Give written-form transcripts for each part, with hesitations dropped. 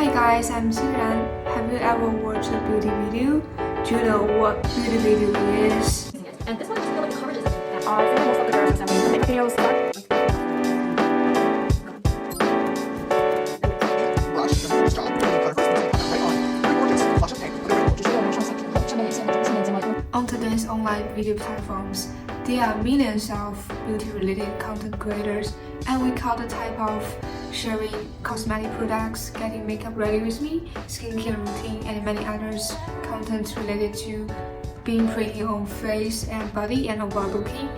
Hi guys, I'm Xinran. Have you ever watched a beauty video? Do you know what beauty video is? And this one just really encourages that for most of the girls that make videos On today's online video platforms, there are millions of beauty-related content creators, and we call the type of sharing cosmetic products, getting makeup ready with me, skincare routine, and many others content related to being pretty on face and body and overall looking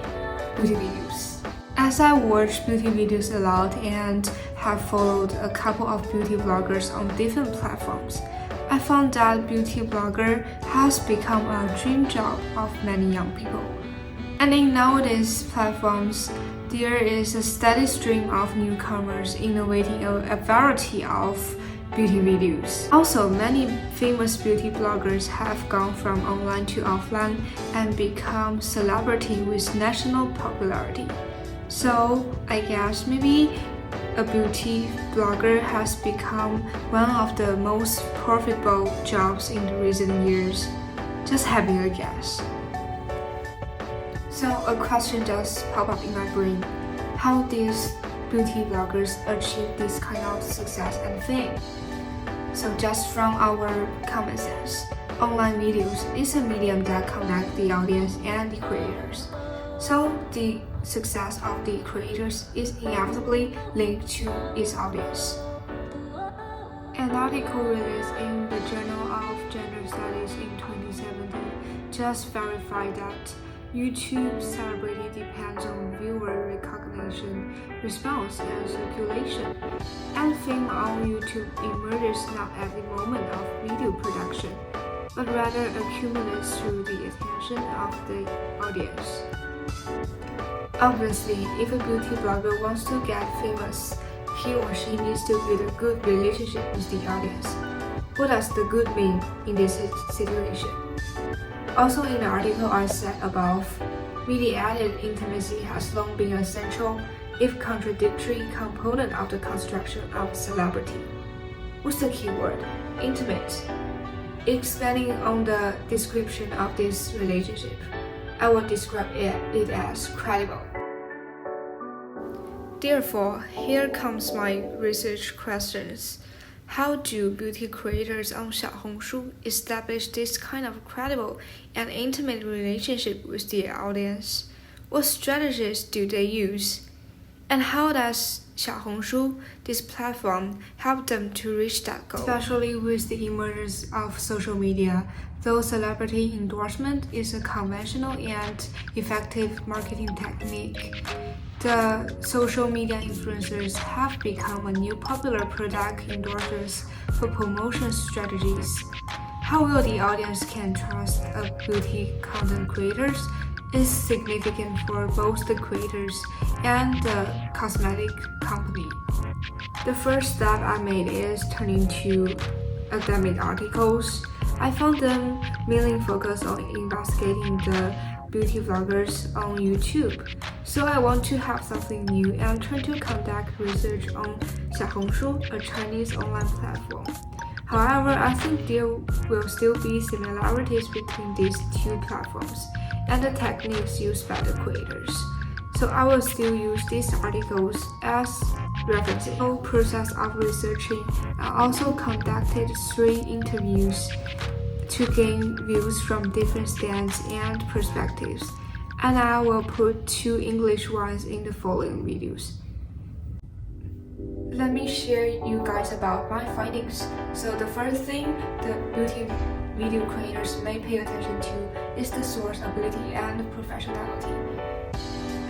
beauty videos. As I watch beauty videos a lot and have followed a couple of beauty vloggers on different platforms, I found that beauty blogger has become a dream job of many young people. And in nowadays platforms, there is a steady stream of newcomers innovating a variety of beauty videos. Also, many famous beauty bloggers have gone from online to offline and become celebrity with national popularity. So I guess maybe a beauty blogger has become one of the most profitable jobs in the recent years. Just having a guess. So a question just popped up in my brain. How these beauty bloggers achieve this kind of success and fame? So just from our common sense, online videos is a medium that connects the audience and the creators. So the success of the creators is inevitably linked to its audience. An article released in the Journal of Gender Studies in 2017 just verified that YouTube celebrity depends on viewer recognition, response, and circulation. And fame on YouTube emerges not at the moment of video production, but rather accumulates through the attention of the audience. Obviously, if a beauty blogger wants to get famous, he or she needs to build a good relationship with the audience. What does the good mean in this situation? Also in the article I said above, mediated intimacy has long been a central, if contradictory, component of the construction of celebrity. What's the key word? Intimate. Expanding on the description of this relationship, I will describe it as credible. Therefore, here comes my research questions. How do beauty creators on Xiaohongshu establish this kind of credible and intimate relationship with their audience? What strategies do they use? And how does Xiaohongshu, this platform, help them to reach that goal? Especially with the emergence of social media, though celebrity endorsement is a conventional and effective marketing technique, the social media influencers have become a new popular product endorsers for promotion strategies. How well the audience can trust a beauty content creators is significant for both the creators and the cosmetic company. The first step I made is turning to academic articles. I found them mainly focused on investigating the beauty vloggers on YouTube. So I want to have something new and try to conduct research on Xiaohongshu, a Chinese online platform. However, I think there will still be similarities between these two platforms and the techniques used by the creators. So I will still use these articles as references. In the whole process of researching, I also conducted 3 interviews to gain views from different stands and perspectives, and I will put 2 English ones in the following videos. Let me share you guys about my findings. So the first thing the beauty video creators may pay attention to is the source ability and professionality.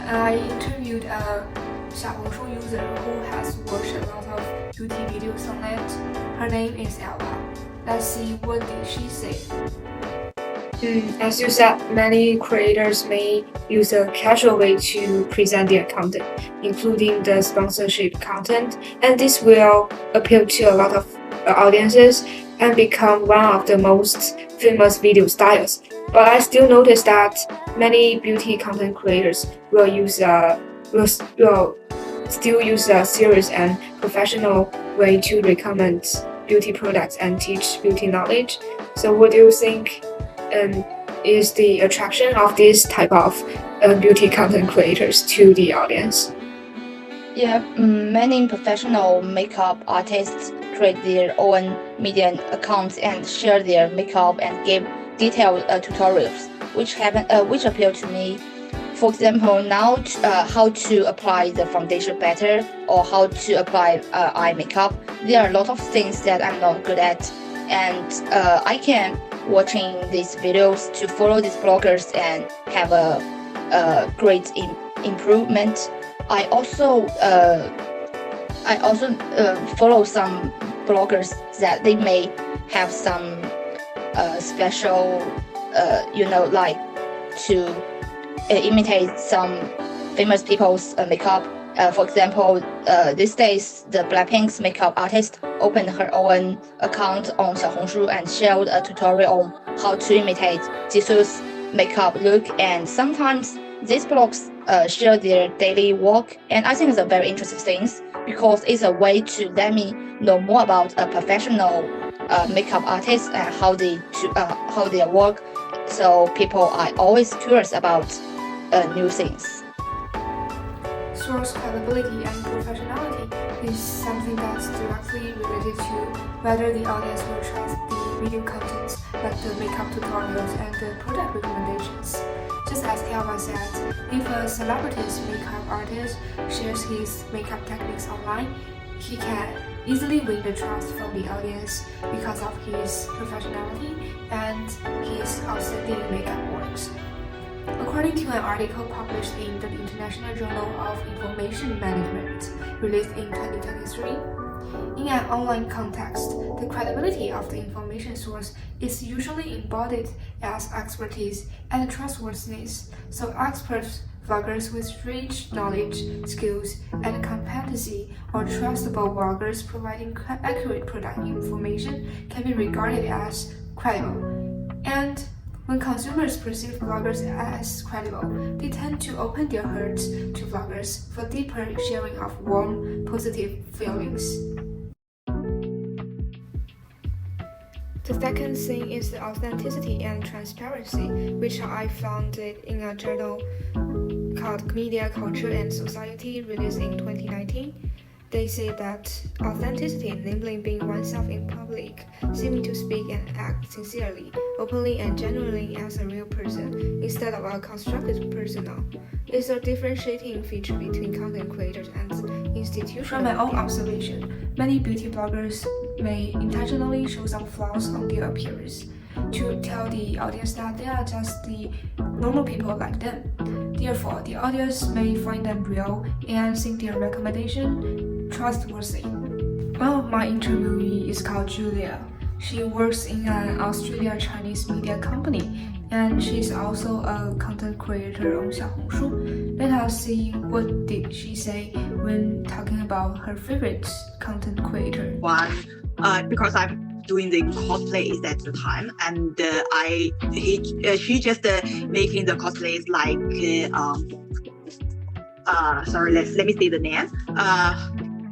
I interviewed a Xiaohongshu user who has watched a lot of beauty videos on it. Her name is Alba. Let's see what did she say. As you said, many creators may use a casual way to present their content, including the sponsorship content, and this will appeal to a lot of audiences and become one of the most famous video styles. But I still notice that many beauty content creators will still use a serious and professional way to recommend beauty products and teach beauty knowledge. So what do you think is the attraction of this type of beauty content creators to the audience? Yeah, many professional makeup artists create their own media accounts and share their makeup and give detailed tutorials, which appeal to me. For example, now how to apply the foundation better or how to apply eye makeup. There are a lot of things that I'm not good at, and I can watching these videos to follow these bloggers and have a great improvement. I also follow some bloggers that they may have some special, like to imitate some famous people's makeup. For example, these days the Blackpink's makeup artist opened her own account on Xiaohongshu and shared a tutorial on how to imitate Jisoo's makeup look. And sometimes these blogs share their daily work, and I think it's a very interesting thing because it's a way to let me know more about a professional makeup artist and how they work. So people are always curious about new things. Source credibility and professionality is something that's directly related to whether the audience will trust the video content, like the makeup tutorials and the product recommendations. Just as Kelva said, if a celebrity's makeup artist shares his makeup techniques online, he can easily win the trust from the audience because of his professionality and his outstanding makeup works. According to an article published in the International Journal of Information Management, released in 2023, in an online context, the credibility of the information source is usually embodied as expertise and trustworthiness. So experts, bloggers with rich knowledge, skills, and competency, or trustable bloggers providing accurate product information can be regarded as credible. And when consumers perceive bloggers as credible, they tend to open their hearts to bloggers for deeper sharing of warm, positive feelings. The second thing is the authenticity and transparency, which I found in a journal called Media, Culture and Society, released in 2019. They say that authenticity, namely being oneself in public, seeming to speak and act sincerely, openly and genuinely as a real person, instead of a constructed persona, is a differentiating feature between content creators and institutions. From my own observation, many beauty bloggers may intentionally show some flaws on their appearance to tell the audience that they are just the normal people like them. Therefore, the audience may find them real and think their recommendation trustworthy. One of my interviewees is called Julia. She works in an Australia-Chinese media company, and she's also a content creator on Xiaohongshu. Let us see what did she say when talking about her favorite content creator. Because I'm doing the cosplays at the time, and she just making the cosplays like let me say the name.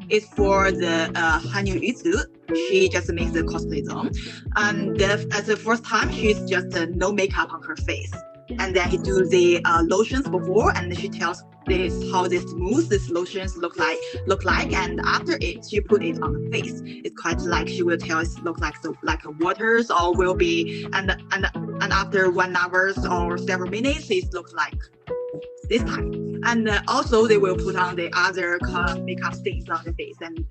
It's for the Hanyu Yutsu. She just makes the cosplays on, and as the first time she's just no makeup on her face, and then he do the lotions before, and she tells this how this smooth these lotions look like, and after it she put it on the face. It's quite like she will tell it look like waters, or will be and after 1 hour or several minutes it looks like this time. And also they will put on the other makeup things on the face, and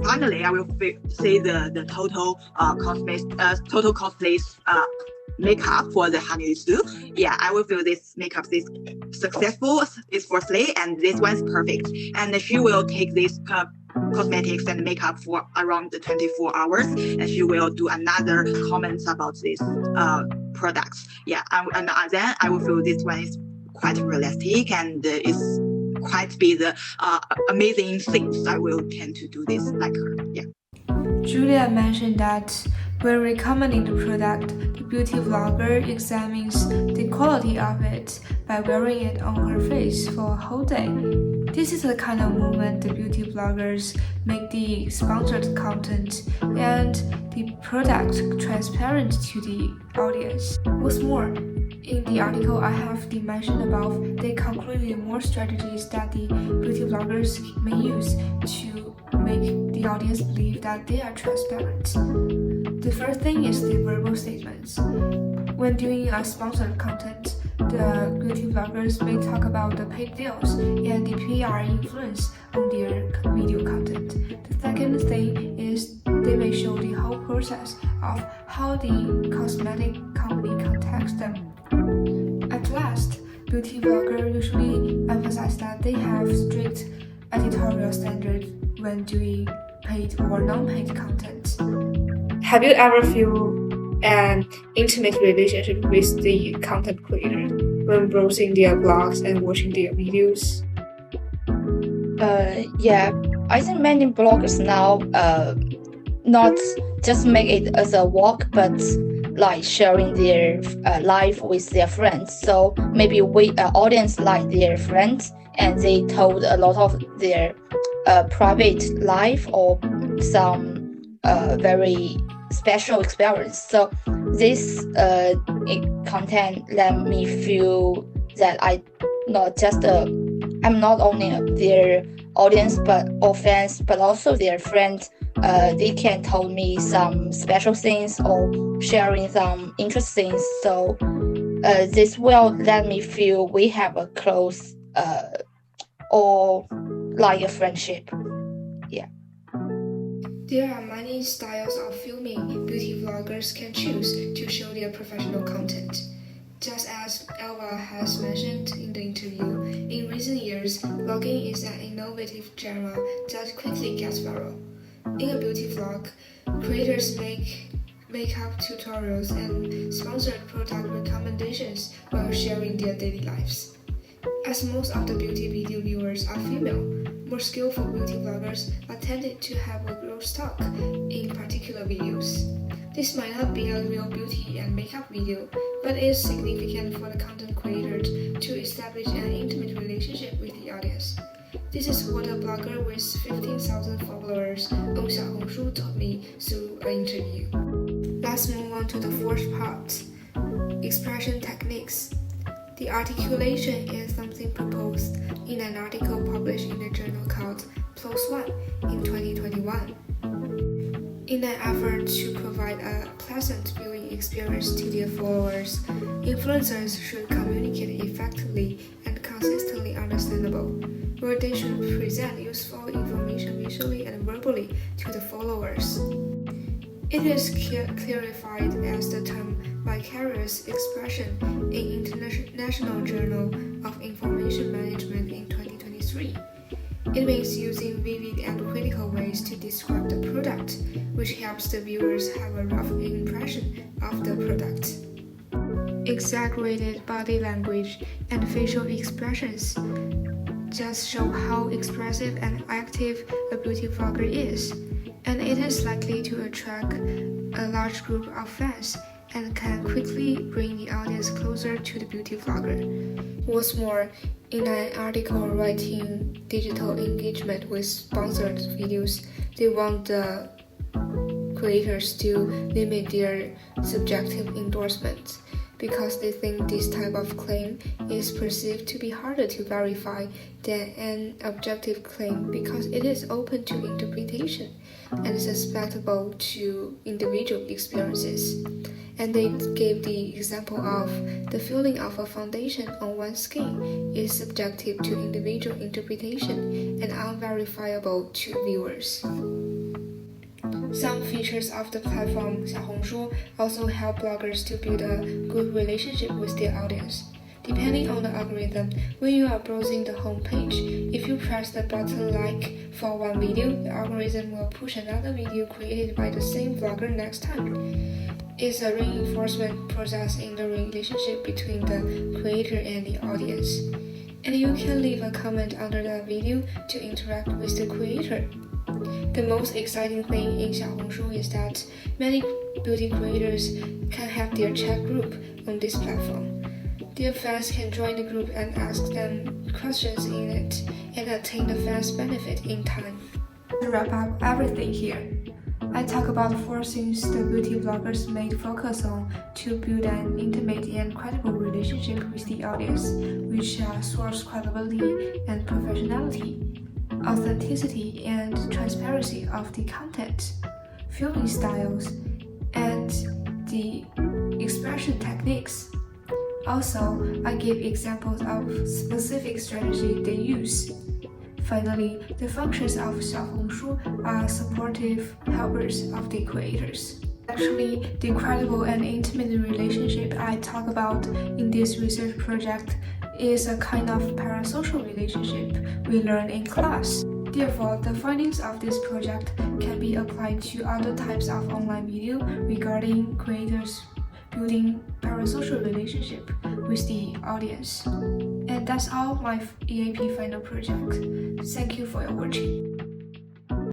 finally I will say the total cosplay makeup for the Hanyu. Yeah, I will feel this makeup is successful, is firstly, and this one is perfect. And she will take this cosmetics and makeup for around 24 hours, and she will do another comments about this products. Yeah, and then I will feel this one is quite realistic and is quite be the amazing things I will tend to do this like her. Yeah. Julia mentioned that When recommending the product, the beauty vlogger examines the quality of it by wearing it on her face for a whole day. This is the kind of moment the beauty bloggers make the sponsored content and the product transparent to the audience. What's more, in the article I have mentioned above, they concluded more strategies that the beauty bloggers may use to make the audience believe that they are transparent. The first thing is the verbal statements. When doing a sponsored content, the beauty bloggers may talk about the paid deals and the PR influence on their video content. The second thing is they may show the whole process of how the cosmetic company contacts them. At last, beauty bloggers usually emphasize that they have strict editorial standards when doing paid or non-paid content. Have you ever felt an intimate relationship with the content creator when browsing their blogs and watching their videos? Yeah, I think many bloggers now not just make it as a walk, but like sharing their life with their friends. So maybe we audience like their friends, and they told a lot of their private life or some very special experience. So this content let me feel that I'm not only their audience or fans, but also their friends. They can tell me some special things or sharing some interesting things. So this will let me feel we have a close or like a friendship. Yeah. There are many styles of filming beauty vloggers can choose to show their professional content. Just as Elva has mentioned in the interview, in recent years, vlogging is an innovative genre that quickly gets viral. In a beauty vlog, creators make makeup tutorials and sponsored product recommendations while sharing their daily lives. As most of the beauty video viewers are female, more skillful beauty vloggers are tended to have a growth stock in particular videos. This might not be a real beauty and makeup video, but is significant for the content creator to establish an intimate relationship with the audience. This is what a blogger with 15,000 followers on Xiaohongshu told me through an interview. Let's move on to the fourth part, expression techniques. The articulation is something proposed in an article published in the journal called PLOS ONE in 2021. In an effort to provide a pleasant viewing experience to their followers, influencers should communicate effectively and consistently understandable, where they should present useful information visually and verbally to the followers. It is clarified as the term vicarious expression in International Journal of Information Management in 2023. It means using vivid and critical ways to describe the product, which helps the viewers have a rough impression of the product. Exaggerated body language and facial expressions just show how expressive and active a beauty vlogger is, and it is likely to attract a large group of fans and can quickly bring the audience closer to the beauty vlogger. What's more, in an article writing digital engagement with sponsored videos, they want the creators to limit their subjective endorsements because they think this type of claim is perceived to be harder to verify than an objective claim because it is open to interpretation and susceptible to individual experiences. And they gave the example of the feeling of a foundation on one's skin is subjective to individual interpretation and unverifiable to viewers. Some features of the platform Xiaohongshu also help bloggers to build a good relationship with their audience. Depending on the algorithm, when you are browsing the homepage, if you press the button like for one video, the algorithm will push another video created by the same vlogger next time. It's a reinforcement process in the relationship between the creator and the audience. And you can leave a comment under the video to interact with the creator. The most exciting thing in Xiaohongshu is that many beauty creators can have their chat group on this platform. Their fans can join the group and ask them questions in it and attain the fans' benefit in time. To wrap up everything here, I talk about 4 things the beauty bloggers may focus on to build an intimate and credible relationship with the audience, which are source credibility and professionality, authenticity and transparency of the content, filming styles, and the expression techniques. Also, I give examples of specific strategy they use. Finally, the functions of Xiaohongshu are supportive helpers of the creators. Actually, the credible and intimate relationship I talk about in this research project is a kind of parasocial relationship we learn in class. Therefore, the findings of this project can be applied to other types of online video regarding creators building parasocial relationship with the audience. And that's all my EAP final project. Thank you for your watching.